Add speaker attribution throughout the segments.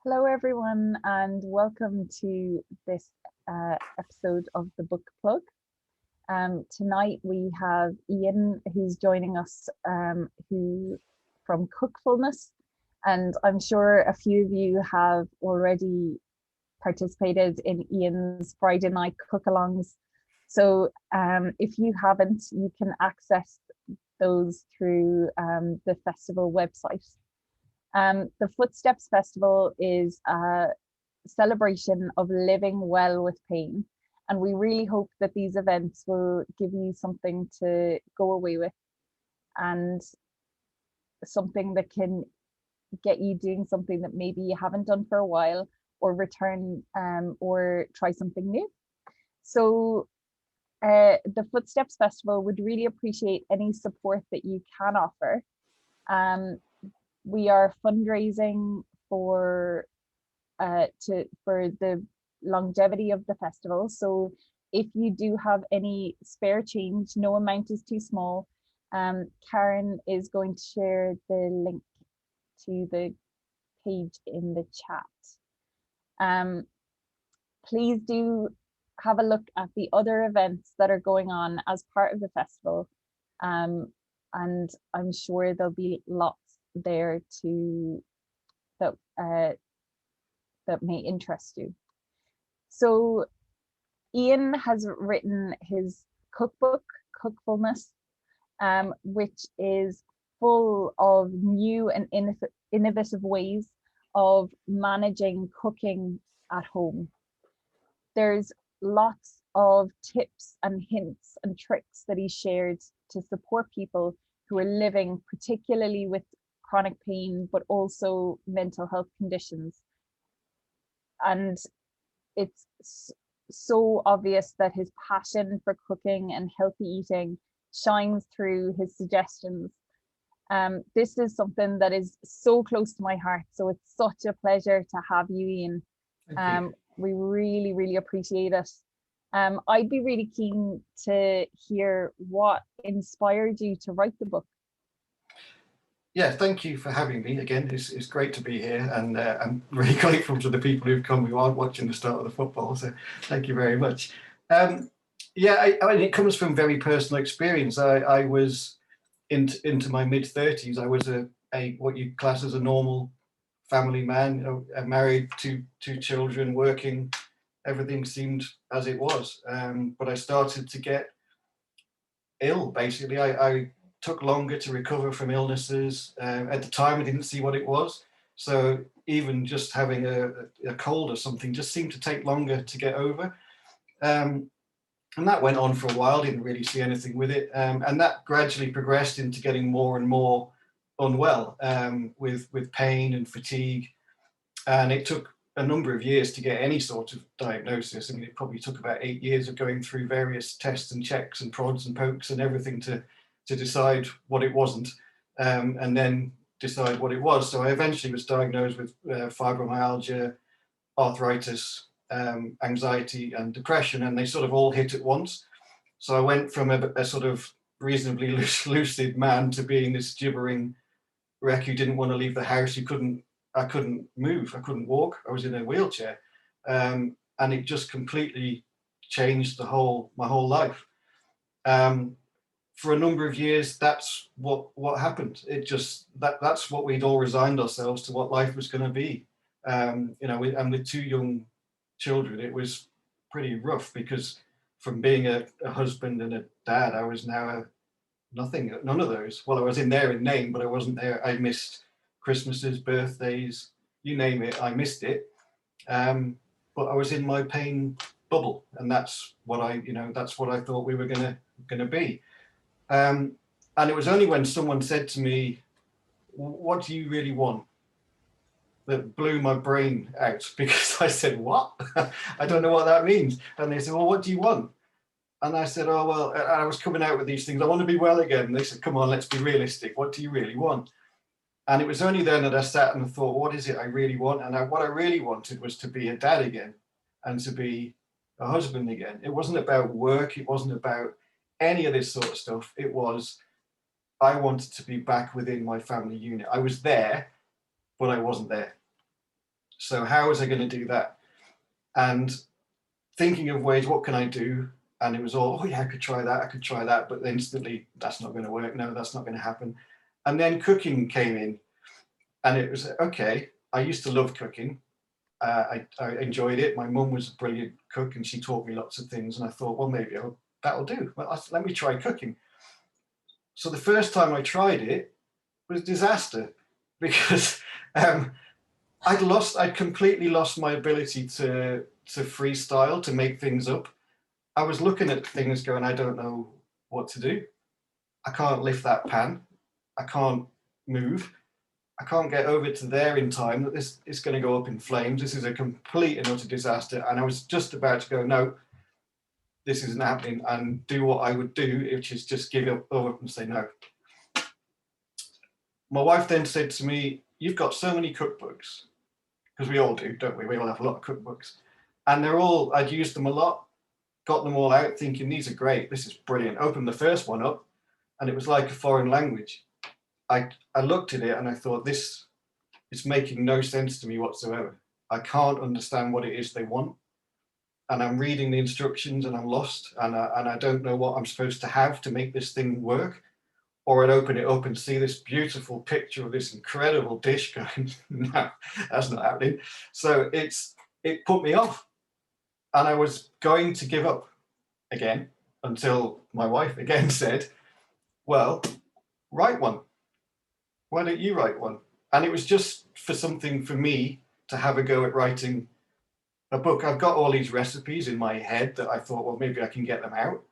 Speaker 1: Hello, everyone, and welcome to this episode of the Book Plug. Tonight we have Ian, who's joining us, who from Cookfulness, and I'm sure a few of you have already participated in Ian's Friday night cook-alongs. So if you haven't, you can access those through the festival website. The Footsteps Festival is a celebration of living well with pain. And we really hope that these events will give you something to go away with and something that can get you doing something that maybe you haven't done for a while, or return or try something new. So the Footsteps Festival would really appreciate any support that you can offer. We are fundraising for the longevity of the festival. So if you do have any spare change, no amount is too small. Karen is going to share the link to the page in the chat. Please do have a look at the other events that are going on as part of the festival. And I'm sure there'll be lots there that may interest you. So Ian has written his cookbook, Cookfulness, which is full of new and innovative ways of managing cooking at home. There's lots of tips and hints and tricks that he shared to support people who are living particularly with chronic pain, but also mental health conditions. And it's so obvious that his passion for cooking and healthy eating shines through his suggestions. This is something that is so close to my heart, so it's such a pleasure to have you, Ian. We really appreciate it. I'd be really keen to hear what inspired you to write the book.
Speaker 2: Yeah, thank you for having me again. It's great to be here, and I'm really grateful to the people who've come who aren't watching the start of the football, so thank you very much. Yeah, I mean, it comes from very personal experience. I was into my mid-30s. I was a what you class as a normal family man, married, two children, working. Everything seemed as it was, but I started to get ill, basically. I took longer to recover from illnesses. At the time, I didn't see what it was. So even just having a cold or something just seemed to take longer to get over. And that went on for a while, didn't really see anything with it. And that gradually progressed into getting more and more unwell, with pain and fatigue. And it took a number of years to get any sort of diagnosis. I mean, it probably took about 8 years of going through various tests and checks and prods and pokes and everything to decide what it wasn't, and then decide what it was. So I eventually was diagnosed with fibromyalgia, arthritis, anxiety and depression, and they sort of all hit at once. So I went from a sort of reasonably lucid man to being this gibbering wreck who didn't want to leave the house. I couldn't move, I couldn't walk, I was in a wheelchair. And it just completely changed my whole life. For a number of years, that's what happened. It just, that's what we'd all resigned ourselves to, what life was going to be. And with two young children, it was pretty rough, because from being a husband and a dad, I was now none of those. Well, I was in there in name, but I wasn't there. I missed Christmases, birthdays, you name it, I missed it. But I was in my pain bubble, and that's what I thought we were gonna be. And it was only when someone said to me, "What do you really want?" that blew my brain out, because I said, "What?" I don't know what that means. And they said, "Well, what do you want?" And I said, "Oh, well," I was coming out with these things. "I want to be well again." And they said, "Come on, let's be realistic. What do you really want?" And it was only then that I sat and thought, what is it I really want? And what I really wanted was to be a dad again, and to be a husband again. It wasn't about work. It wasn't about any of this sort of stuff. It was, I wanted to be back within my family unit. I was there, but I wasn't there. So how was I going to do that? And thinking of ways, what can I do? And it was all, oh yeah, I could try that, I could try that, but instantly, that's not going to work. No, that's not going to happen. And then cooking came in, and it was, okay, I used to love cooking. I enjoyed it. My mum was a brilliant cook, and she taught me lots of things. And I thought, well, maybe that'll do. Well, let me try cooking. So the first time I tried it was a disaster because I'd completely lost my ability to freestyle, to make things up. I was looking at things going, I don't know what to do. I can't lift that pan. I can't move. I can't get over to there in time. That this is going to go up in flames. This is a complete and utter disaster. And I was just about to go, no, this isn't happening, and do what I would do, which is just give up and say no. My wife then said to me, you've got so many cookbooks, because we all do, don't we? We all have a lot of cookbooks. And they're all, I'd used them a lot, got them all out thinking, these are great, this is brilliant. Opened the first one up, and it was like a foreign language. I looked at it and I thought, this is making no sense to me whatsoever. I can't understand what it is they want. And I'm reading the instructions and I'm lost, and I don't know what I'm supposed to have to make this thing work. Or I'd open it up and see this beautiful picture of this incredible dish going, no, that's not happening. So it put me off. And I was going to give up again until my wife again said, well, write one. Why don't you write one? And it was just for something for me to have a go at writing a book. I've got all these recipes in my head that I thought, well, maybe I can get them out.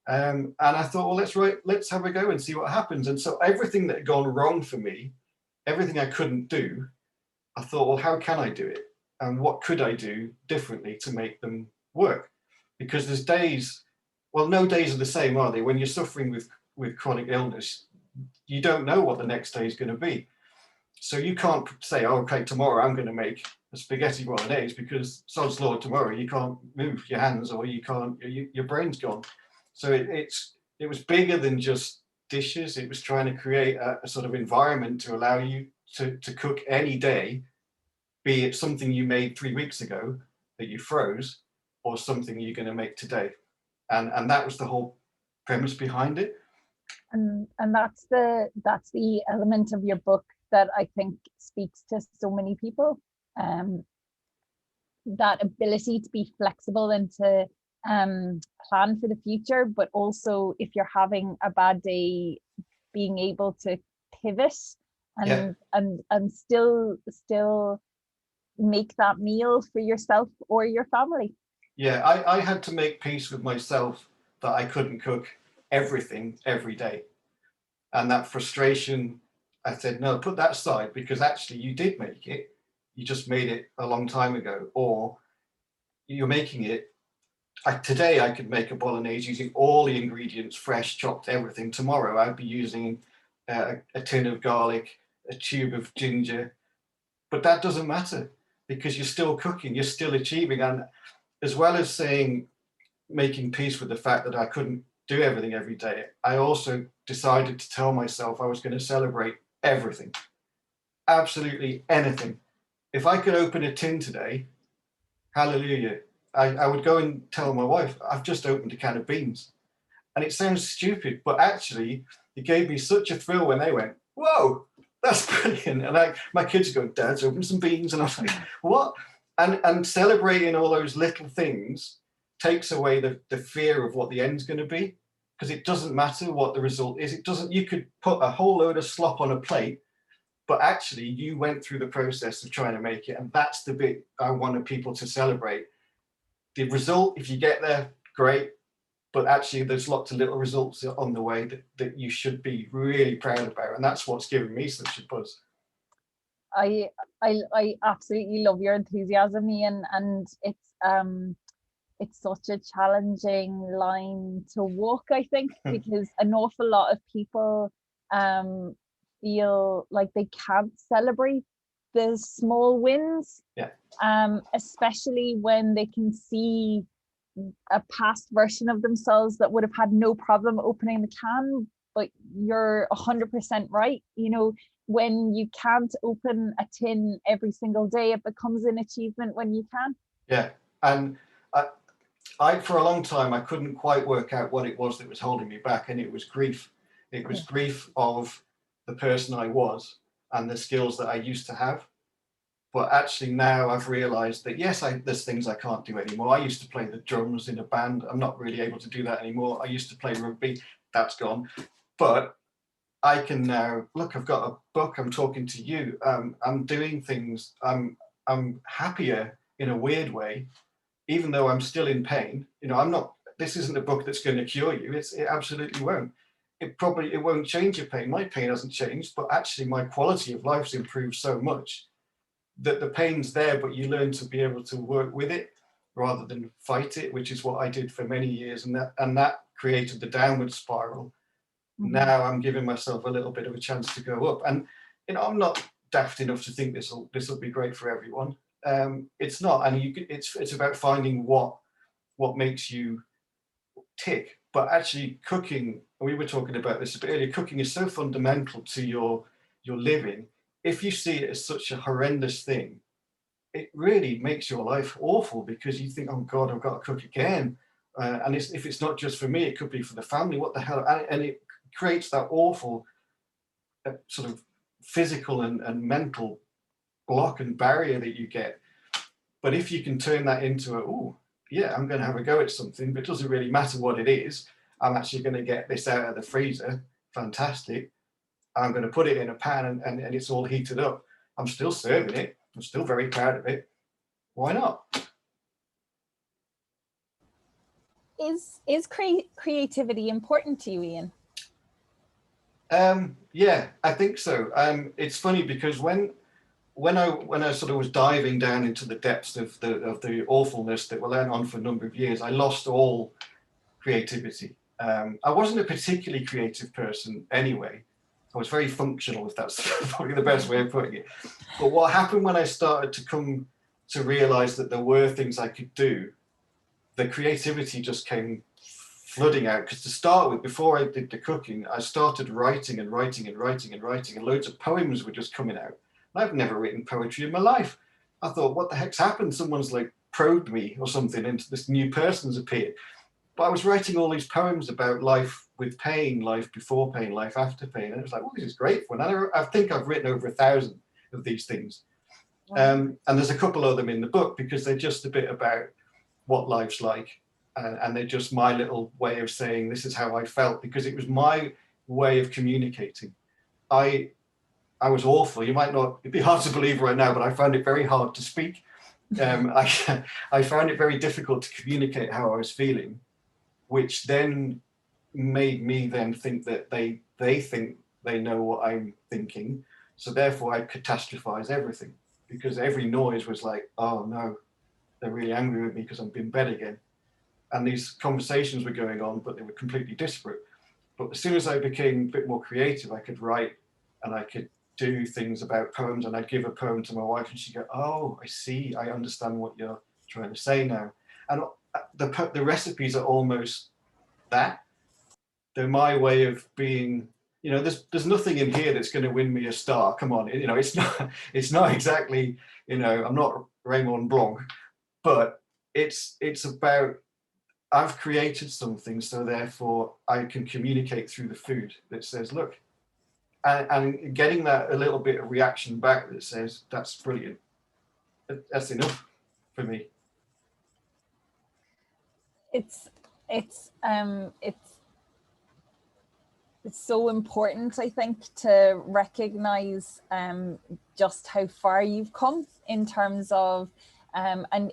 Speaker 2: And I thought, well, let's have a go and see what happens. And so everything that had gone wrong for me, everything I couldn't do, I thought, well, how can I do it? And what could I do differently to make them work? Because there's days, well, no days are the same, are they? When you're suffering with chronic illness, you don't know what the next day is going to be. So you can't say, oh, okay, tomorrow I'm going to make a spaghetti bolognese, because sod's law, tomorrow you can't move your hands, or you can't, your brain's gone. So it was bigger than just dishes. It was trying to create a sort of environment to allow you to cook any day, be it something you made 3 weeks ago that you froze, or something you're going to make today. And that was the whole premise behind it.
Speaker 1: And that's the element of your book that I think speaks to so many people. That ability to be flexible and to plan for the future, but also if you're having a bad day, being able to pivot and still make that meal for yourself or your family.
Speaker 2: Yeah, I had to make peace with myself that I couldn't cook everything every day. And that frustration, I said, no, put that aside, because actually you did make it. You just made it a long time ago, or you're making it. Today I could make a bolognese using all the ingredients, fresh, chopped, everything. Tomorrow I'd be using a tin of garlic, a tube of ginger, but that doesn't matter, because you're still cooking, you're still achieving. And as well as making peace with the fact that I couldn't do everything every day, I also decided to tell myself I was going to celebrate everything, absolutely anything. If I could open a tin today, hallelujah. I would go and tell my wife, I've just opened a can of beans. And it sounds stupid, but actually it gave me such a thrill when they went, whoa, that's brilliant. And my kids go, Dad's opened some beans. And I was like, what? And celebrating all those little things takes away the fear of what the end's going to be, because it doesn't matter what the result is. You could put a whole load of slop on a plate, but actually you went through the process of trying to make it. And that's the bit I wanted people to celebrate. The result, if you get there, great. But actually there's lots of little results on the way that you should be really proud about. And that's what's given me such a buzz.
Speaker 1: I absolutely love your enthusiasm, Ian, and it's such a challenging line to walk, I think, because an awful lot of people feel like they can't celebrate the small wins, especially when they can see a past version of themselves that would have had no problem opening the can. But you're 100% right. You know, when you can't open a tin every single day, it becomes an achievement when you can.
Speaker 2: Yeah, and I for a long time I couldn't quite work out what it was that was holding me back, and it was grief. It was grief of the person I was and the skills that I used to have. But actually now I've realized that yes, there's things I can't do anymore. I used to play the drums in a band. I'm not really able to do that anymore. I used to play rugby. That's gone. But I can now look, I've got a book, I'm talking to you, I'm doing things, I'm happier in a weird way, even though I'm still in pain. You know, I'm not, this isn't a book that's going to cure you. It absolutely won't. It won't change your pain. My pain hasn't changed, but actually my quality of life's improved so much that the pain's there, but you learn to be able to work with it rather than fight it, which is what I did for many years. And that created the downward spiral. Now I'm giving myself a little bit of a chance to go up, and you know, I'm not daft enough to think this will be great for everyone. It's not, and it's about finding what makes you tick. But actually, cooking, we were talking about this a bit earlier. Cooking is so fundamental to your living. If you see it as such a horrendous thing, it really makes your life awful, because you think, oh God, I've got to cook again. And if it's not just for me, it could be for the family. What the hell? And it creates that awful sort of physical and mental block and barrier that you get. But if you can turn that into oh yeah, I'm going to have a go at something, but it doesn't really matter what it is. I'm actually going to get this out of the freezer. Fantastic. I'm going to put it in a pan and it's all heated up. I'm still serving it. I'm still very proud of it. Why not?
Speaker 1: Is creativity important to you, Ian?
Speaker 2: Yeah, I think so. It's funny because when I sort of was diving down into the depths of the awfulness that went on for a number of years, I lost all creativity. I wasn't a particularly creative person anyway. I was very functional, if that's probably the best way of putting it. But what happened when I started to come to realize that there were things I could do, the creativity just came flooding out. Because to start with, before I did the cooking, I started writing and loads of poems were just coming out. I've never written poetry in my life. I thought, what the heck's happened? Someone's like probed me or something, and this new person's appeared. But I was writing all these poems about life with pain, life before pain, life after pain. And it was like, well, this is great fun. And I think I've written over 1,000 of these things. And there's a couple of them in the book because they're just a bit about what life's like. And they're just my little way of saying, this is how I felt, because it was my way of communicating. I was awful. You might not, it'd be hard to believe right now, but I found it very hard to speak. I found it very difficult to communicate how I was feeling, which then made me then think that they think they know what I'm thinking. So therefore I catastrophize everything, because every noise was like, oh no, they're really angry with me because I'm in bed again. And these conversations were going on, but they were completely disparate. But as soon as I became a bit more creative, I could write and I could do things about poems, and I'd give a poem to my wife and she'd go, oh, I see, I understand what you're trying to say now. And the recipes are almost that. They're my way of being, you know, there's nothing in here that's going to win me a star. Come on, you know, it's not exactly, you know, I'm not Raymond Blanc, but it's about, I've created something, so therefore I can communicate through the food that says, look, and getting that a little bit of reaction back that says, that's brilliant. That's enough for me.
Speaker 1: It's so important, I think, to recognize just how far you've come in terms of and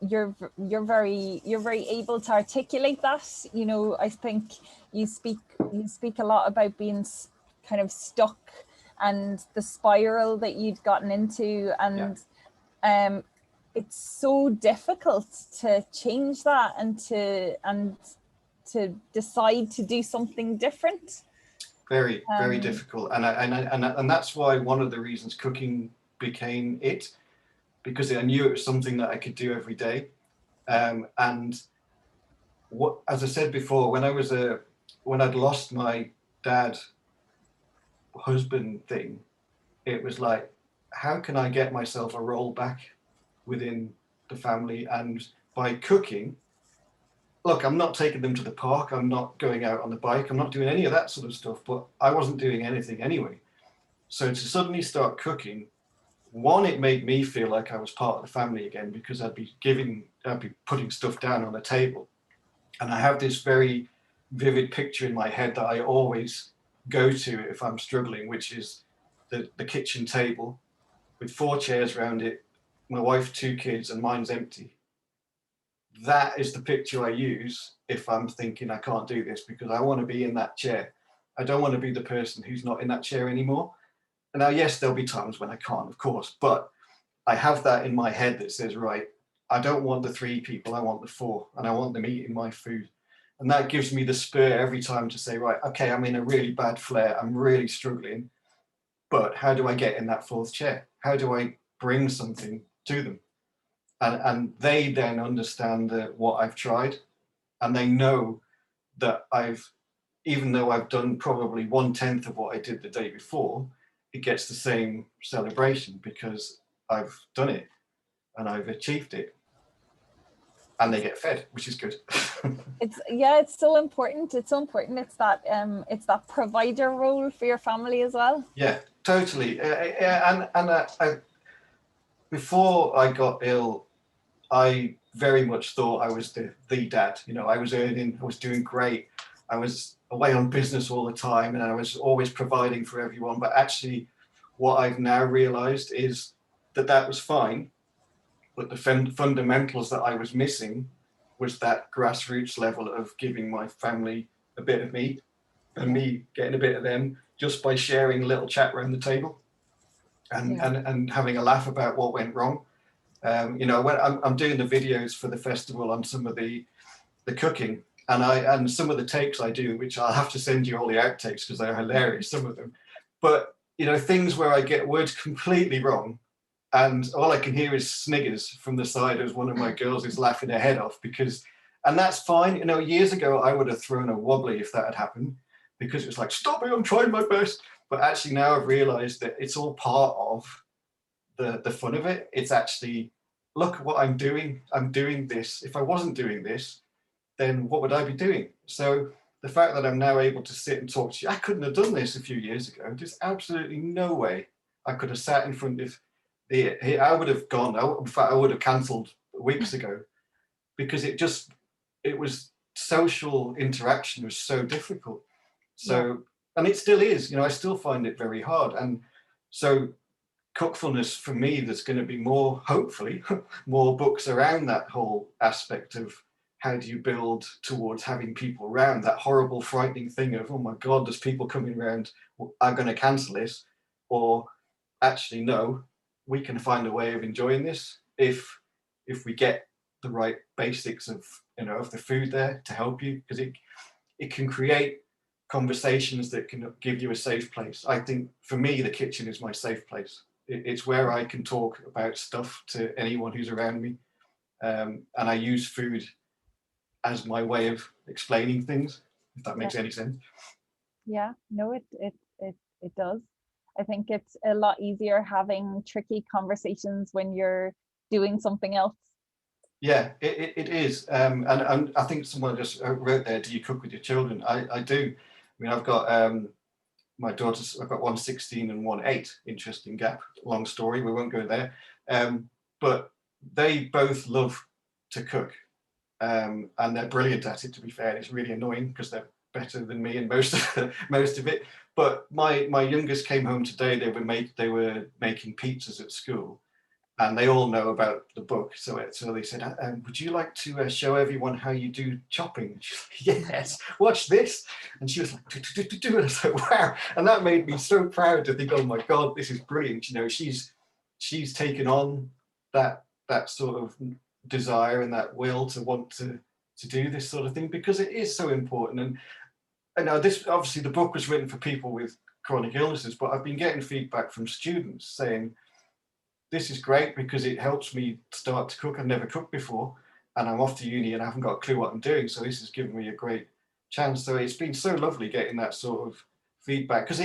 Speaker 1: you're very able to articulate that. You know, I think you speak a lot about being kind of stuck and the spiral that you'd gotten into, and it's so difficult to change that and to decide to do something different.
Speaker 2: Very difficult, and that's why one of the reasons cooking became it, because I knew it was something that I could do every day. And what, as I said before, when I'd lost my dad husband thing, it was like, how can I get myself a role back within the family? And by cooking, look, I'm not taking them to the park, I'm not going out on the bike, I'm not doing any of that sort of stuff, but I wasn't doing anything anyway. So to suddenly start cooking, one, it made me feel like I was part of the family again, because I'd be putting stuff down on the table. And I have this very vivid picture in my head that I always go to if I'm struggling, which is the kitchen table with 4 chairs around it, my wife, 2 kids, and mine's empty. That is the picture I use if I'm thinking I can't do this, because I want to be in that chair. I don't want to be the person who's not in that chair anymore. And now, yes, there'll be times when I can't, of course, but I have that in my head that says, right, I don't want the 3 people, I want the 4, and I want them eating my food. And that gives me the spur every time to say, right, okay, I'm in a really bad flare, I'm really struggling, but how do I get in that 4th chair? How do I bring something to them? And they then understand what I've tried, and they know that even though I've done probably 1/10 of what I did the day before, it gets the same celebration because I've done it and I've achieved it, and they get fed, which is good.
Speaker 1: It's so important. It's so important. It's that provider role for your family as well.
Speaker 2: Yeah, totally. Before I got ill, I very much thought I was the dad. You know, I was earning, I was doing great. I was away on business all the time, and I was always providing for everyone. But actually, what I've now realized is that was fine, but the fundamentals that I was missing was that grassroots level of giving my family a bit of me and me getting a bit of them, just by sharing a little chat around the table and having a laugh about what went wrong. You know, when I'm doing the videos for the festival on some of the cooking, and some of the takes I do, which I'll have to send you all the outtakes because they're hilarious, some of them. But you know, things where I get words completely wrong, and all I can hear is sniggers from the side as one of my girls is laughing her head off, and that's fine. You know, years ago I would have thrown a wobbly if that had happened, because it was like, stop me, I'm trying my best. But actually now I've realized that it's all part of the fun of it. It's actually, look what I'm doing. I'm doing this. If I wasn't doing this, then what would I be doing? So the fact that I'm now able to sit and talk to you, I couldn't have done this a few years ago. There's absolutely no way I could have sat in front of I would have gone. In fact, I would have cancelled weeks ago, because it was social interaction was so difficult. So, and it still is, you know, I still find it very hard. And so Cookfulness, for me, there's going to be more, hopefully, more books around that whole aspect of how do you build towards having people around. That horrible, frightening thing of, oh my God, there's people coming around, I'm going to cancel this. Or actually, no, we can find a way of enjoying this if we get the right basics of, you know, of the food there to help you, because it can create conversations that can give you a safe place. I think for me, the kitchen is my safe place. It's where I can talk about stuff to anyone who's around me. And I use food as my way of explaining things, if that makes any sense.
Speaker 1: Yeah, no, it does. I think it's a lot easier having tricky conversations when you're doing something else.
Speaker 2: Yeah, it is. And I think someone just wrote there, do you cook with your children? I do. I mean, I've got my daughters, I've got one 16 and one 8, interesting gap, long story, we won't go there. But they both love to cook, and they're brilliant at it, to be fair. It's really annoying because they're better than me in most of it. But my youngest came home today, they were making pizzas at school, and they all know about the book. So they said, would you like to show everyone how you do chopping? She's like, yes, watch this. And she was like, do. And I was like, wow. And that made me so proud to think, oh my God, this is brilliant. You know, she's taken on that sort of desire and that will to want to do this sort of thing, because it is so important. And I know this, obviously the book was written for people with chronic illnesses, but I've been getting feedback from students saying, this is great because it helps me start to cook. I've never cooked before, and I'm off to uni and I haven't got a clue what I'm doing. So this has given me a great chance. So it's been so lovely getting that sort of feedback, because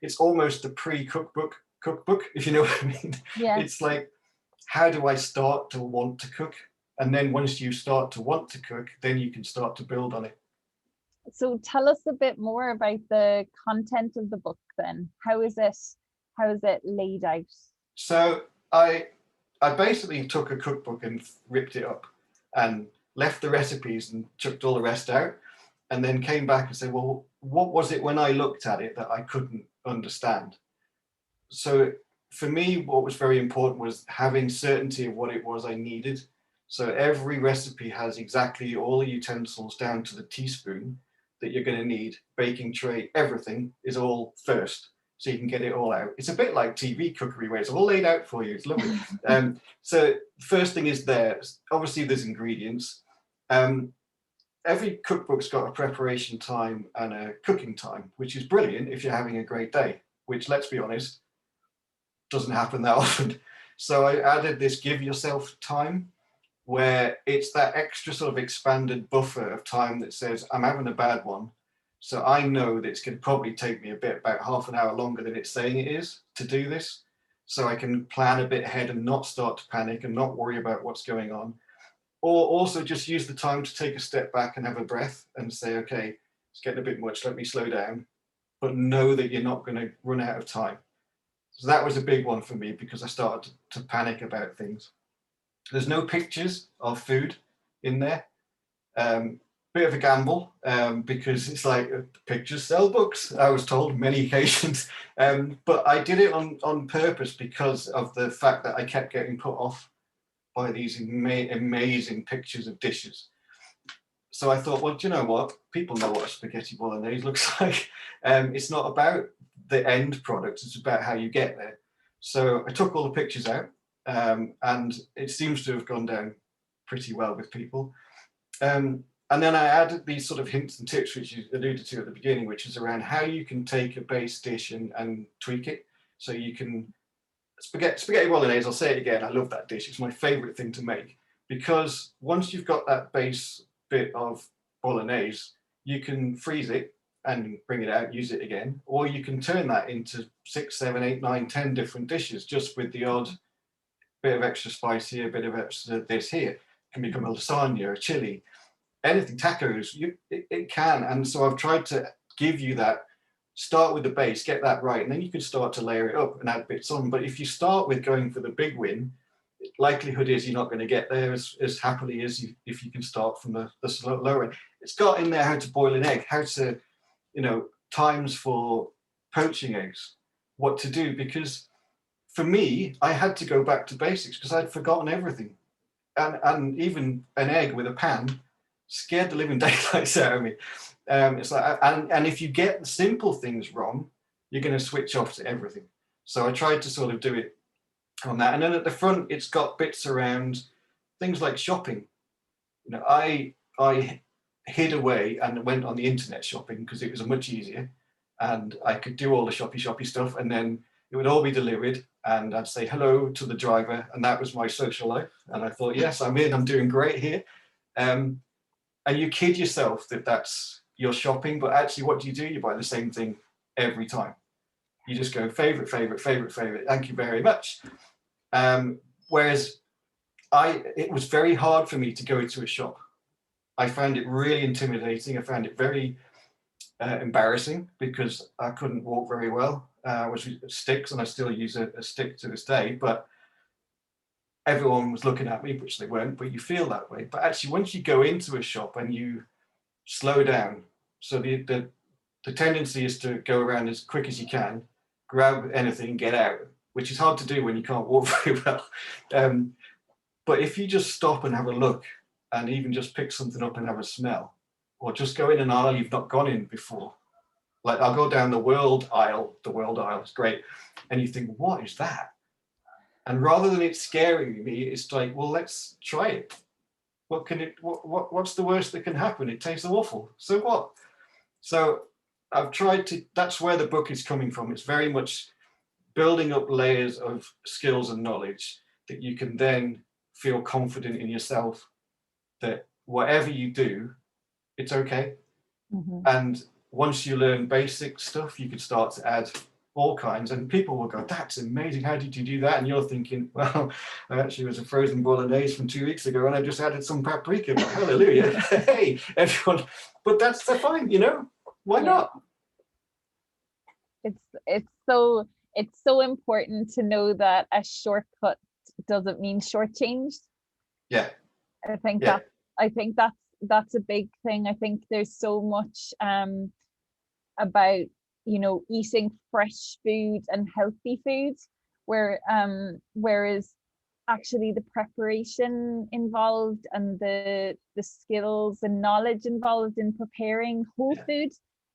Speaker 2: it's almost a pre-cookbook cookbook, if you know what I mean.
Speaker 1: Yeah.
Speaker 2: It's like, how do I start to want to cook? And then once you start to want to cook, then you can start to build on it.
Speaker 1: So tell us a bit more about the content of the book then. How is it laid out?
Speaker 2: So I basically took a cookbook and ripped it up and left the recipes and chucked all the rest out, and then came back and said, well, what was it when I looked at it that I couldn't understand? So for me, what was very important was having certainty of what it was I needed. So every recipe has exactly all the utensils down to the teaspoon that you're going to need. Baking tray, everything is all first, so you can get it all out. It's a bit like TV cookery where it's all laid out for you. It's lovely. So first thing is there. Obviously, there's ingredients. Every cookbook's got a preparation time and a cooking time, which is brilliant if you're having a great day, which, let's be honest, doesn't happen that often. So I added this give yourself time, where it's that extra sort of expanded buffer of time that says, I'm having a bad one. So I know that it's going to probably take me about half an hour longer than it's saying it is to do this. So I can plan a bit ahead and not start to panic and not worry about what's going on. Or also just use the time to take a step back and have a breath and say, okay, it's getting a bit much, let me slow down. But know that you're not going to run out of time. So that was a big one for me because I started to panic about things. There's no pictures of food in there. Bit of a gamble because it's like pictures sell books, I was told many occasions. But I did it on purpose because of the fact that I kept getting put off by these amazing pictures of dishes. So I thought, well, do you know what? People know what a spaghetti bolognese looks like. It's not about the end product, it's about how you get there. So I took all the pictures out, and it seems to have gone down pretty well with people. And then I added these sort of hints and tips, which you alluded to at the beginning, which is around how you can take a base dish and tweak it. So you can, spaghetti bolognese, I'll say it again, I love that dish. It's my favorite thing to make because once you've got that base bit of bolognese, you can freeze it and bring it out, use it again, or you can turn that into 6, 7, 8, 9, 10 different dishes just with the odd bit of extra spice here, a bit of extra this here. It can become a lasagna, a chili, anything, tacos, it can. And so I've tried to give you that, start with the base, get that right, and then you can start to layer it up and add bits on. But if you start with going for the big win, likelihood is you're not going to get there as happily as if you can start from the lower end. It's got in there how to boil an egg, how to, times for poaching eggs, what to do, because for me, I had to go back to basics because I'd forgotten everything. And even an egg with a pan scared the living daylights out of me. It's like, and if you get the simple things wrong, you're going to switch off to everything. So I tried to sort of do it on that. And then at the front, it's got bits around things like shopping. I hid away and went on the internet shopping because it was much easier, and I could do all the shoppy stuff, and then it would all be delivered, and I'd say hello to the driver, and that was my social life. And I thought, yes, I'm in, I'm doing great here. And you kid yourself that that's your shopping, but actually what do? You buy the same thing every time. You just go favorite, thank you very much. Whereas it was very hard for me to go into a shop. I found it really intimidating. I found it very embarrassing because I couldn't walk very well. I was using sticks, and I still use a stick to this day, but everyone was looking at me, which they weren't, but you feel that way. But actually, once you go into a shop and you slow down, so the tendency is to go around as quick as you can, grab anything, get out, which is hard to do when you can't walk very well. But if you just stop and have a look, and even just pick something up and have a smell, or just go in an aisle you've not gone in before. Like I'll go down the world aisle is great. And you think, what is that? And rather than it scaring me, it's like, well, let's try it. What's the worst that can happen? It tastes awful. So what? So I've tried to, that's where the book is coming from. It's very much building up layers of skills and knowledge that you can then feel confident in yourself that whatever you do, it's okay. Mm-hmm. And once you learn basic stuff, you can start to add all kinds, and people will go, "That's amazing, how did you do that?" And you're thinking, well, I actually was a frozen bolognese from 2 weeks ago and I just added some paprika, but hallelujah. Hey, everyone, but that's fine, why not?
Speaker 1: It's so important to know that a shortcut doesn't mean shortchanged.
Speaker 2: Yeah.
Speaker 1: I think that's a big thing. I think there's so much about eating fresh food and healthy food, whereas actually the preparation involved and the skills and knowledge involved in preparing whole food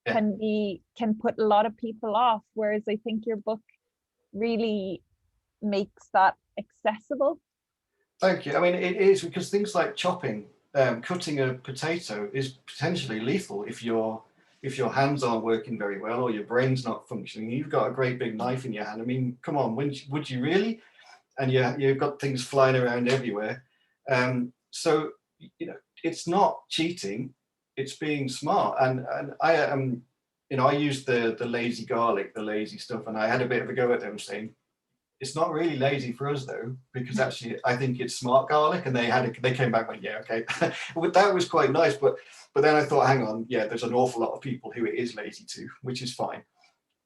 Speaker 1: can put a lot of people off, whereas I think your book really makes that accessible.
Speaker 2: Thank you. I mean, it is, because things like chopping, cutting a potato is potentially lethal if your hands aren't working very well or your brain's not functioning. You've got a great big knife in your hand. I mean, come on, would you really? And you've got things flying around everywhere. So it's not cheating; it's being smart. And I used the lazy garlic, the lazy stuff, and I had a bit of a go at them, saying it's not really lazy for us though, because actually I think it's smart garlic. And they came back and went, yeah, okay. Well, that was quite nice, but then I thought, hang on, yeah, there's an awful lot of people who it is lazy to, which is fine.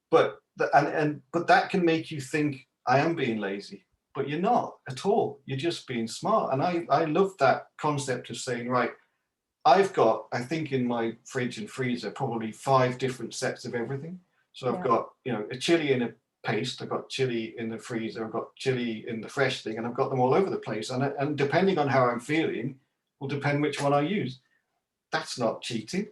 Speaker 2: But but that can make you think I am being lazy, but you're not at all. You're just being smart. And I love that concept of saying, right, I've got, I think in my fridge and freezer, probably 5 different sets of everything. So I've got, a chili in a paste, I've got chili in the freezer, I've got chili in the fresh thing, and I've got them all over the place. And depending on how I'm feeling will depend which one I use. That's not cheating.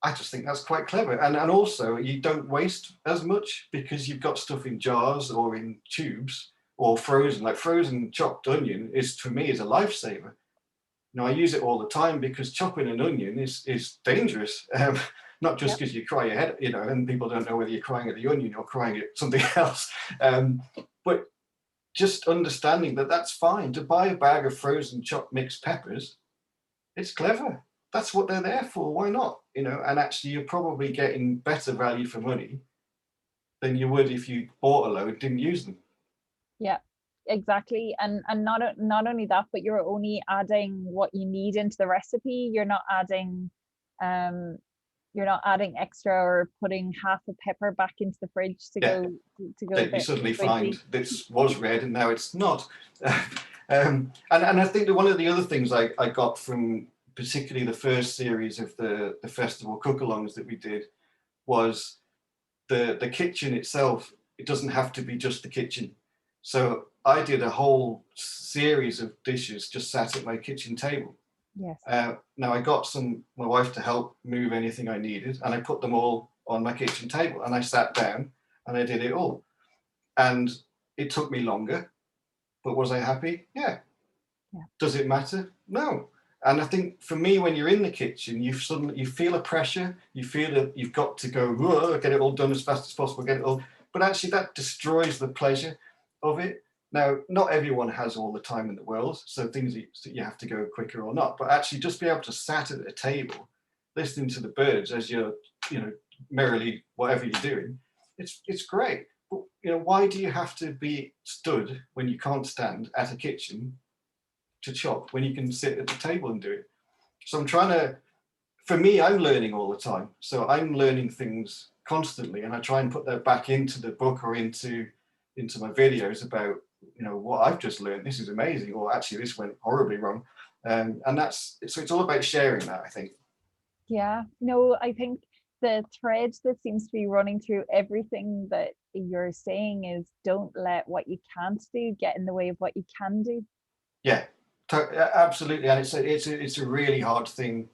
Speaker 2: I just think that's quite clever. And also you don't waste as much because you've got stuff in jars or in tubes or frozen. Like frozen chopped onion is, for me, is a lifesaver. I use it all the time because chopping an onion is dangerous. Not just because you cry your head, and people don't know whether you're crying at the onion or crying at something else. But just understanding that that's fine. To buy a bag of frozen chopped mixed peppers, it's clever. That's what they're there for. Why not? And actually you're probably getting better value for money than you would if you bought a load and didn't use them.
Speaker 1: Yeah, exactly. And not only that, but you're only adding what you need into the recipe. You're not adding extra or putting half a pepper back into the fridge to go
Speaker 2: that you suddenly find this was red and now it's not. And I think that one of the other things I got from particularly the first series of the festival cook-alongs that we did was the kitchen itself. It doesn't have to be just the kitchen. So I did a whole series of dishes just sat at my kitchen table.
Speaker 1: Yes.
Speaker 2: Now I got my wife to help move anything I needed, and I put them all on my kitchen table, and I sat down and I did it all. And it took me longer, but was I happy? Yeah. Does it matter? No. And I think for me, when you're in the kitchen, you feel a pressure. You feel that you've got to go, get it all done as fast as possible, get it all. But actually, that destroys the pleasure of it. Now, not everyone has all the time in the world, so things you have to go quicker or not. But actually, just be able to sat at a table, listening to the birds as you're, merrily whatever you're doing, it's great. But why do you have to be stood when you can't stand at a kitchen to chop when you can sit at the table and do it? So for me, I'm learning all the time. So I'm learning things constantly, and I try and put that back into the book or into my videos about what I've just learned. This is amazing, or actually this went horribly wrong. And it's all about sharing that, I think.
Speaker 1: Yeah, no, I think the thread that seems to be running through everything that you're saying is don't let what you can't do get in the way of what you can do.
Speaker 2: Yeah, absolutely. And it's a really hard thing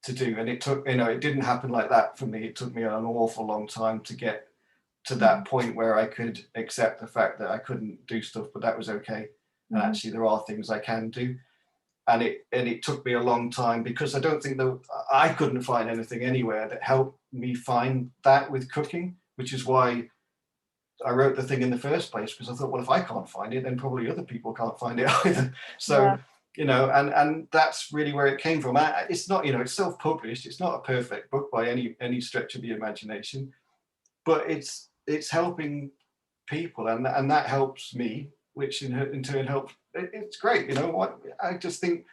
Speaker 2: to do. And it took, it didn't happen like that for me. It took me an awful long time to get to that point where I could accept the fact that I couldn't do stuff, but that was okay. And actually there are things I can do. And it took me a long time because I don't think that I couldn't find anything anywhere that helped me find that with cooking, which is why I wrote the thing in the first place, because I thought, well, if I can't find it, then probably other people can't find it either. So, and that's really where it came from. It's not, it's self-published. It's not a perfect book by any stretch of the imagination, but it's it's helping people, and that helps me, which in turn helps. It's great, you know what? I just think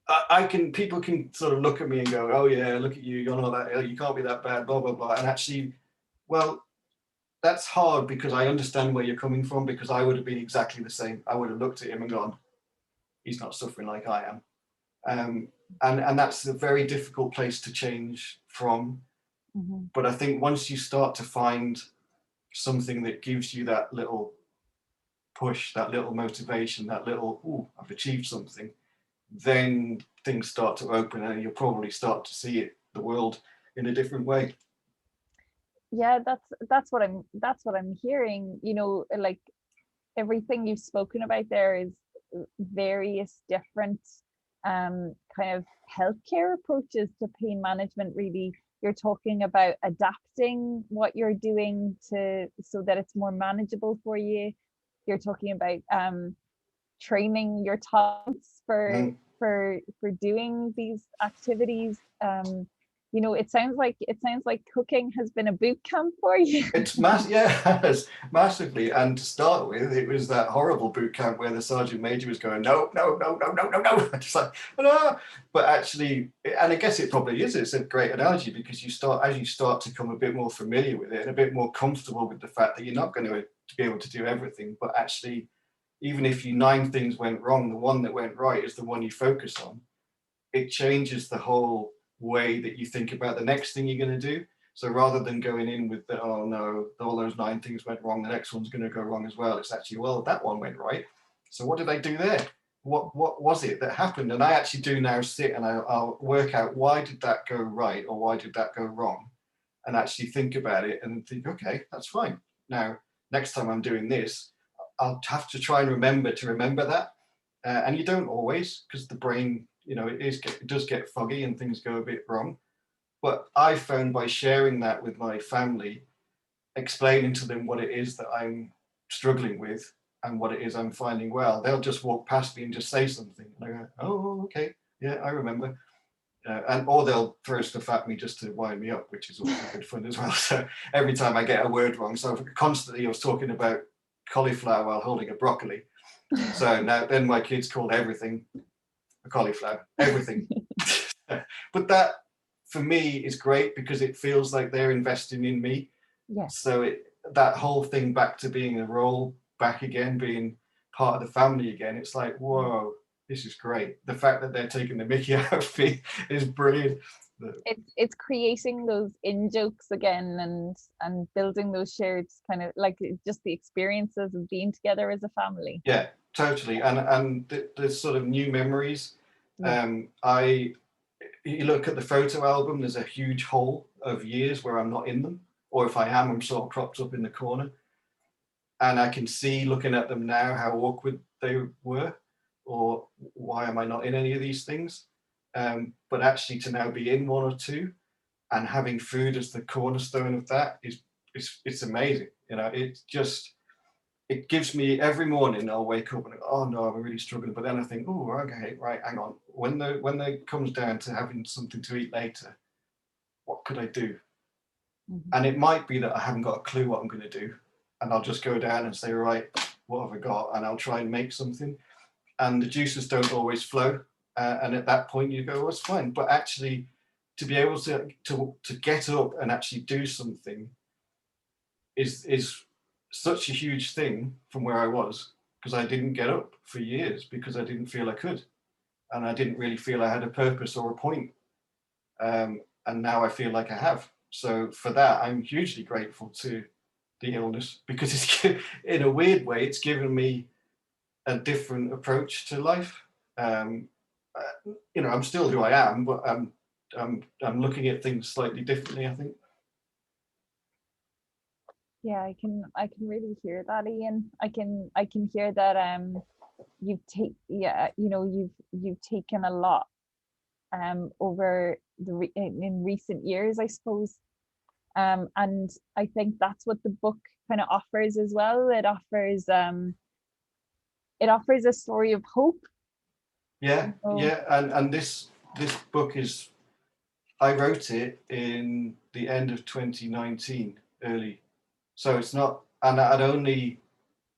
Speaker 2: I can, people can sort of look at me and go, oh yeah, look at you, you're not that, you can't be that bad, blah blah blah. And actually, well, that's hard because I understand where you're coming from, because I would have been exactly the same. I would have looked at him and gone, he's not suffering like I am. And that's a very difficult place to change from.
Speaker 1: Mm-hmm.
Speaker 2: But I think once you start to find something that gives you that little push, that little motivation, that little, ooh, I've achieved something, then things start to open and you'll probably start to see the world in a different way.
Speaker 1: Yeah, that's what I'm hearing. You know, like everything you've spoken about there is various different kind of healthcare approaches to pain management. Really, you're talking about adapting what you're doing to so that it's more manageable for you. You're talking about training your tolerance for doing these activities. You know, it sounds like cooking has been a boot camp for you.
Speaker 2: It's massively. And to start with, it was that horrible boot camp where the sergeant major was going, no, no, no, no, no, no, no. Just like, no. But actually, and I guess it probably is. It's a great analogy, because as you start to become a bit more familiar with it and a bit more comfortable with the fact that you're not going to be able to do everything, but actually, even if 9 things went wrong, the one that went right is the one you focus on. It changes the whole way that you think about the next thing you're going to do. So rather than going in with the, oh no, all those 9 things went wrong, the next one's going to go wrong as well, it's actually, well, that one went right. So what did I do there? What was it that happened? And I actually do now sit and I'll work out, why did that go right or why did that go wrong? And actually think about it and think, okay, that's fine. Now, next time I'm doing this, I'll have to try and remember that. And you don't always, because the brain, you know, it does get foggy and things go a bit wrong. But I found by sharing that with my family, explaining to them what it is that I'm struggling with and what it is I'm finding well, they'll just walk past me and just say something. And I go, oh, okay, yeah, I remember. Or they'll throw stuff at me just to wind me up, which is also good fun as well. So every time I get a word wrong, so constantly I was talking about cauliflower while holding a broccoli. So now then my kids called everything a cauliflower, everything. But that for me is great because it feels like they're investing in me.
Speaker 1: Yeah.
Speaker 2: So that whole thing back to being a role back again, being part of the family again, it's like, whoa, this is great. The fact that they're taking the mickey out of me is brilliant.
Speaker 1: It's creating those in jokes again and building those shared kind of like just the experiences of being together as a family.
Speaker 2: Yeah, totally. And there's sort of new memories. You look at the photo album, there's a huge hole of years where I'm not in them, or if I am, I'm sort of propped up in the corner. And I can see, looking at them now, how awkward they were, or why am I not in any of these things? But actually to now be in one or two and having food as the cornerstone of that it's amazing. You know, it gives me, every morning I'll wake up and go, oh no, I'm really struggling. But then I think, oh, okay, right, hang on. When it comes down to having something to eat later, what could I do?
Speaker 1: Mm-hmm.
Speaker 2: And it might be that I haven't got a clue what I'm going to do. And I'll just go down and say, right, what have I got? And I'll try and make something. And the juices don't always flow. And at that point you go, well, it's fine. But actually to be able to get up and actually do something is such a huge thing from where I was, because I didn't get up for years because I didn't feel I could. And I didn't really feel I had a purpose or a point. And now I feel like I have. So for that, I'm hugely grateful to the illness, because it's, in a weird way, it's given me a different approach to life. You know, I'm still who I am, but I'm looking at things slightly differently, I think.
Speaker 1: Yeah, I can really hear that, Ian. I can hear that you've taken a lot over in recent years, I suppose. And I think that's what the book kind of offers as well. It offers a story of hope.
Speaker 2: Yeah, and this book is, I wrote it in the end of 2019, early. So it's not, and I'd only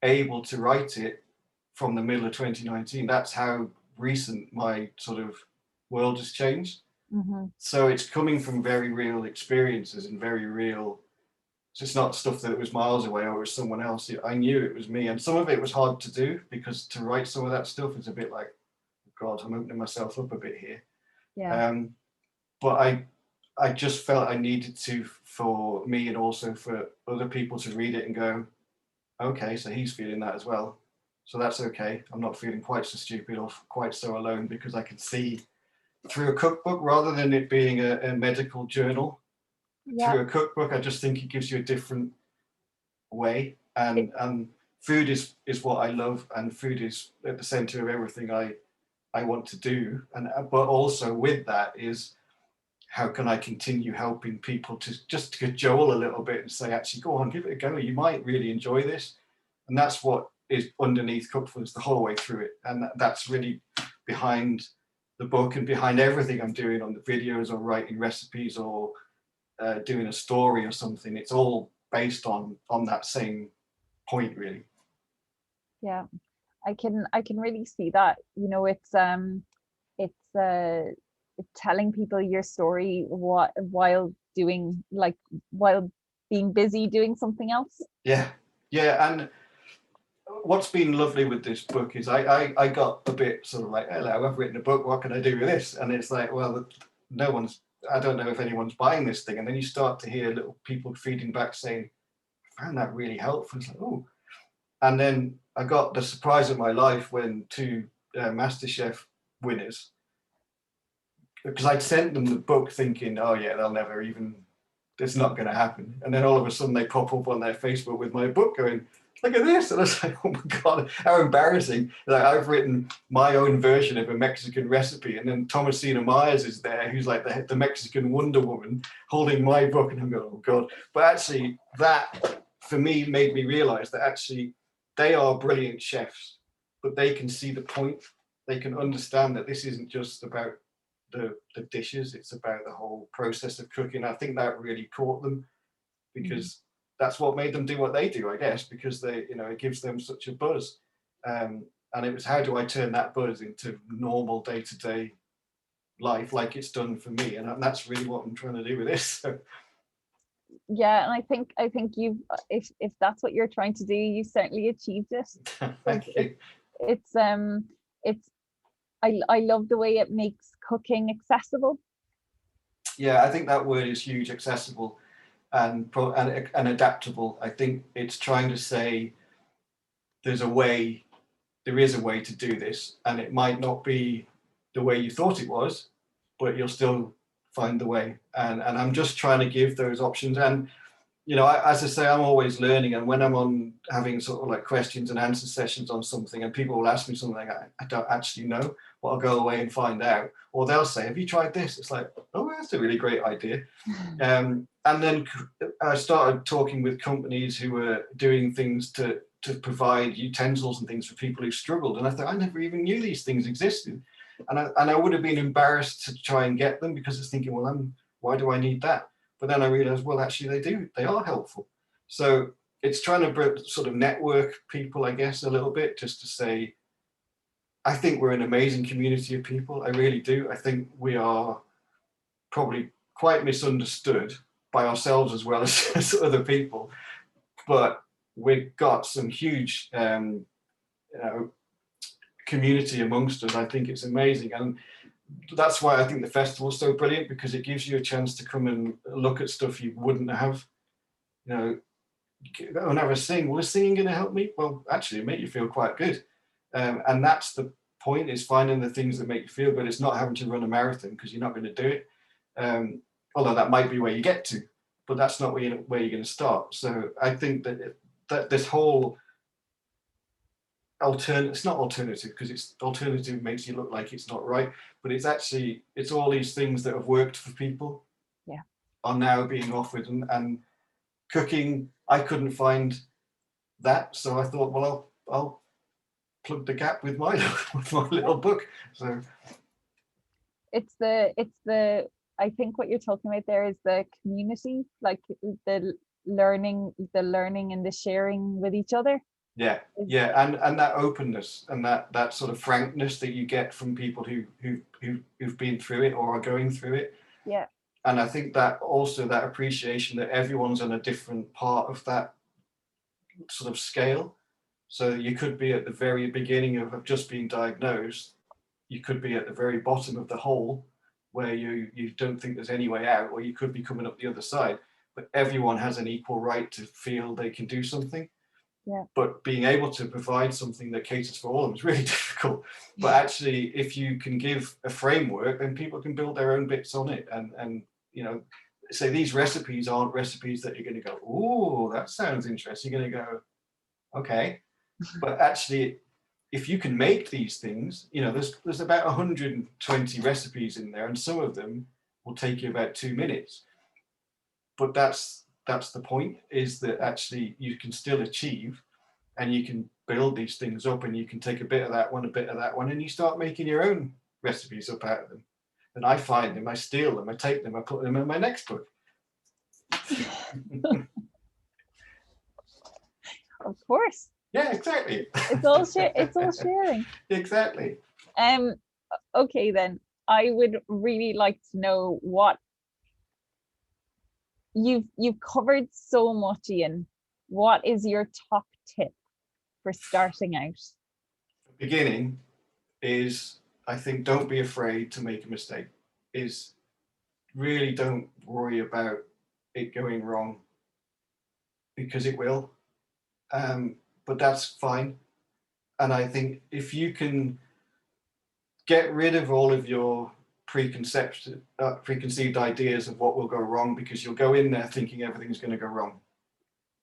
Speaker 2: able to write it from the middle of 2019. That's how recent my sort of world has changed. So it's coming from very real experiences and very real. So it's not stuff that was miles away or it was someone else. I knew it was me, and some of it was hard to do because to write some of that stuff is a bit like, God, I'm opening myself up a bit here.
Speaker 1: Yeah.
Speaker 2: But I just felt I needed to, for me and also for other people to read it and go, okay, so he's feeling that as well. So that's okay. I'm not feeling quite so stupid or quite so alone, because I can see through a cookbook rather than it being a medical journal.
Speaker 1: Yeah.
Speaker 2: Through a cookbook, I just think it gives you a different way. And food is what I love, and food is at the center of everything I want to do. And but also with that is, how can I continue helping people to just cajole a little bit and say, actually, go on, give it a go. You might really enjoy this. And that's what is underneath Cookfulness the whole way through it. And that's really behind the book and behind everything I'm doing on the videos or writing recipes or doing a story or something. It's all based on that same point, really.
Speaker 1: Yeah, I can really see that. You know, it's telling people your story while doing, like, while being busy doing something else.
Speaker 2: Yeah, and what's been lovely with this book is I got a bit sort of like, hello, I've written a book, what can I do with this? And it's like, well, I don't know if anyone's buying this thing. And then you start to hear little people feeding back saying, I found that really helpful. It's like, oh. And then I got the surprise of my life when two MasterChef winners, because I'd sent them the book thinking, oh yeah, it's not going to happen. And then all of a sudden they pop up on their Facebook with my book going, look at this. And I was like, oh my God, how embarrassing. Like, I've written my own version of a Mexican recipe. And then Thomasina Myers is there, who's like the Mexican Wonder Woman, holding my book. And I'm going, oh God. But actually that, for me, made me realize that actually they are brilliant chefs, but they can see the point. They can understand that this isn't just about the dishes, it's about the whole process of cooking. I think that really caught them, because that's what made them do what they do, I guess, because it gives them such a buzz. And it was, how do I turn that buzz into normal day-to-day life like it's done for me? And that's really what I'm trying to do with this. So.
Speaker 1: Yeah, and I think you've, if that's what you're trying to do, you certainly achieved it.
Speaker 2: Thank you.
Speaker 1: It's I love the way it makes cooking accessible.
Speaker 2: Yeah, I think that word is huge, accessible and adaptable. I think it's trying to say there is a way to do this, and it might not be the way you thought it was, but you'll still find the way. And I'm just trying to give those options. And as I say, I'm always learning, and when I'm on having sort of like questions and answer sessions on something, and people will ask me something I don't actually know, but I'll go away and find out. Or they'll say, have you tried this? It's like, oh, that's a really great idea. And then I started talking with companies who were doing things to provide utensils and things for people who struggled. And I thought, I never even knew these things existed. And I would have been embarrassed to try and get them, because it's thinking, well, why do I need that? But then I realized, well, actually they are helpful. So it's trying to sort of network people, I guess, a little bit, just to say, I think we're an amazing community of people. I really do. I think we are probably quite misunderstood by ourselves as well as other people, but we've got some huge community amongst us. I think it's amazing. And that's why I think the festival is so brilliant, because it gives you a chance to come and look at stuff you wouldn't have. Go and have a sing. Well, is singing going to help me? Well, actually, it make you feel quite good. And that's the point, is finding the things that make you feel good. It's not having to run a marathon, because you're not going to do it. Although that might be where you get to, but that's not where you're going to start. So I think that this whole it's not alternative, because it's alternative makes you look like it's not right, but it's all these things that have worked for people are now being offered. And cooking, I couldn't find that, so I thought, well, I'll plug the gap with my little book. So
Speaker 1: it's the I think what you're talking about there is the community, like learning and the sharing with each other.
Speaker 2: Yeah, and that openness and that sort of frankness that you get from people who've been through it or are going through it.
Speaker 1: Yeah.
Speaker 2: And I think that also that appreciation that everyone's on a different part of that sort of scale. So you could be at the very beginning of just being diagnosed. You could be at the very bottom of the hole where you don't think there's any way out, or you could be coming up the other side. But everyone has an equal right to feel they can do something.
Speaker 1: Yeah.
Speaker 2: But being able to provide something that caters for all of them is really difficult. But actually, if you can give a framework, then people can build their own bits on it. And you know, say these recipes aren't recipes that you're going to go, oh, that sounds interesting. You're going to go, okay. But actually, if you can make these things, you know, there's about 120 recipes in there, and some of them will take you about 2 minutes. But that's the point, is that actually you can still achieve, and you can build these things up, and you can take a bit of that one, a bit of that one, and you start making your own recipes up out of them. And I find them, I steal them, I take them, I put them in my next book.
Speaker 1: Of course.
Speaker 2: Yeah, exactly.
Speaker 1: It's all sharing.
Speaker 2: Exactly.
Speaker 1: Okay, then I would really like to know what you've covered so much, Ian. What is your top tip for starting out?
Speaker 2: Beginning is, I think, don't be afraid to make a mistake. Is really don't worry about it going wrong, because it will. But that's fine. And I think if you can get rid of all of your preconceived ideas of what will go wrong, because you'll go in there thinking everything's going to go wrong.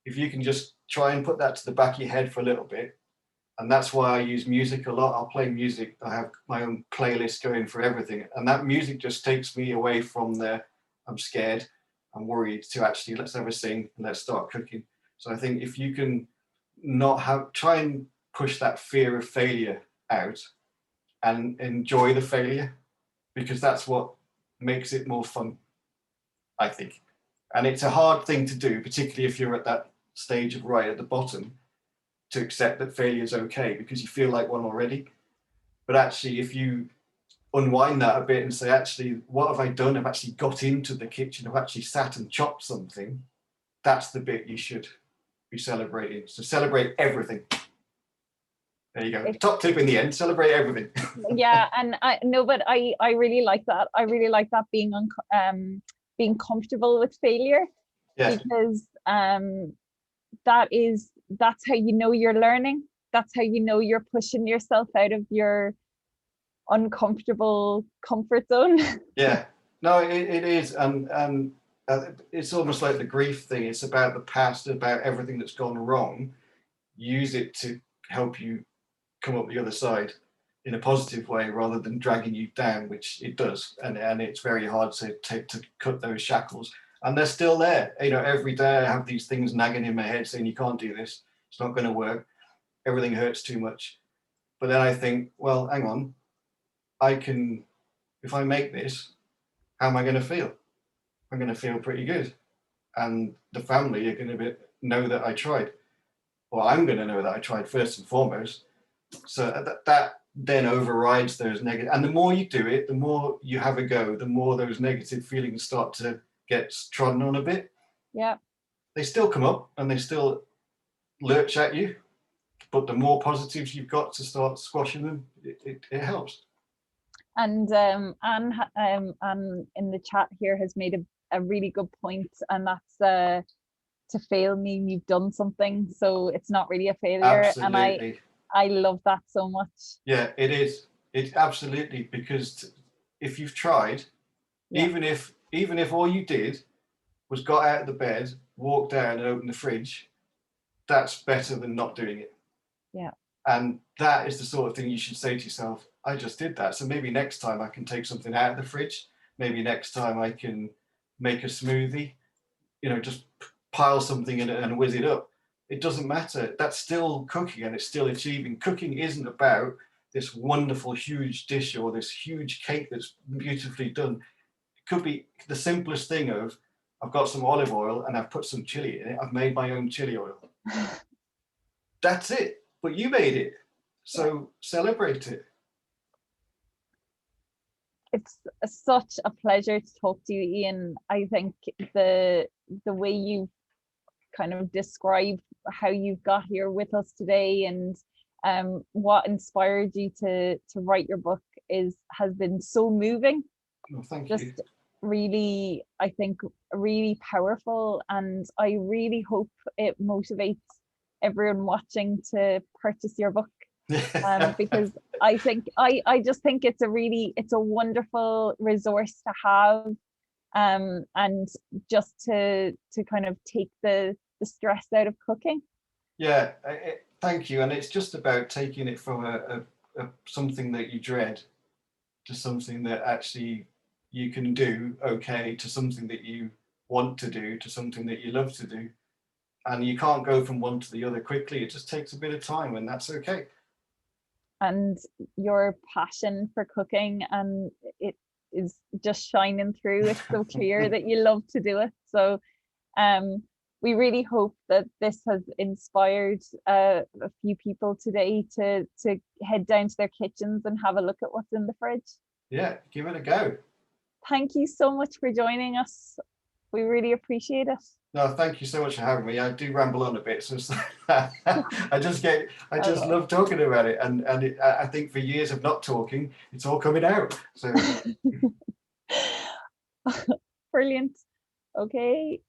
Speaker 2: If you can just try and put that to the back of your head for a little bit, and that's why I use music a lot. I'll play music. I have my own playlist going for everything, and that music just takes me away from the I'm scared, I'm worried, to actually let's have a sing and let's start cooking. So I think if you can try and push that fear of failure out and enjoy the failure, because that's what makes it more fun, I think. And it's a hard thing to do, particularly if you're at that stage of right at the bottom, to accept that failure is okay, because you feel like one already. But actually, if you unwind that a bit and say, actually, what have I done? I've actually got into the kitchen, I've actually sat and chopped something. That's the bit you should be celebrating. So celebrate everything. There you go. Top tip in the end, celebrate everything.
Speaker 1: Yeah, and I really like that. I really like that, being comfortable with failure. Yeah. Because that's how you know you're learning. That's how you know you're pushing yourself out of your uncomfortable comfort zone. Yeah,
Speaker 2: no, it is. And it's almost like the grief thing. It's about the past, about everything that's gone wrong. Use it to help you come up the other side in a positive way, rather than dragging you down, which it does. And it's very hard to cut those shackles. And they're still there. You know, every day I have these things nagging in my head saying, you can't do this. It's not going to work. Everything hurts too much. But then I think, well, hang on. If I make this, how am I going to feel? I'm going to feel pretty good. And the family are going to know that I tried. Well, I'm going to know that I tried first and foremost. So that then overrides those negative. And the more you do it, the more you have a go, the more those negative feelings start to get trodden on a bit.
Speaker 1: Yeah.
Speaker 2: They still come up and they still lurch at you, but the more positives you've got to start squashing them, it helps.
Speaker 1: And Anne in the chat here has made a really good point, and that's to fail mean you've done something, so it's not really a failure. Absolutely. And I love that so much. Yeah, it is. It absolutely, because if you've tried, yeah, even if all you did was got out of the bed, walked down and opened the fridge, that's better than not doing it. Yeah. And that is the sort of thing you should say to yourself, I just did that. So maybe next time I can take something out of the fridge. Maybe next time I can make a smoothie, you know, just pile something in it and whiz it up. It doesn't matter. That's still cooking, and it's still achieving. Cooking isn't about this wonderful, huge dish or this huge cake that's beautifully done. It could be the simplest thing of,
Speaker 2: I've got some olive oil and I've put some chili in it. I've made my own chili oil. That's it. But you made it. So celebrate it.
Speaker 1: It's such a pleasure to talk to you, Ian. I think the way you kind of described how you've got here with us today, and what inspired you to write your book has been so moving.
Speaker 2: Well, thank
Speaker 1: Just
Speaker 2: you.
Speaker 1: really, I think, really powerful, and I really hope it motivates everyone watching to purchase your book. Because I think I just think it's a wonderful resource to have, and just to kind of take the stress out of cooking.
Speaker 2: Yeah, thank you. And it's just about taking it from a something that you dread to something that actually you can do okay, to something that you want to do, to something that you love to do. And you can't go from one to the other quickly. It just takes a bit of time, and that's okay.
Speaker 1: And your passion for cooking, and it is just shining through. It's so clear that you love to do it. So we really hope that this has inspired a few people today to head down to their kitchens and have a look at what's in the fridge.
Speaker 2: Yeah, give it a go.
Speaker 1: Thank you so much for joining us. We really appreciate it.
Speaker 2: No, thank you so much for having me. I do ramble on a bit, so I just love talking about it, and I think for years of not talking, it's all coming out. So
Speaker 1: Brilliant. Okay.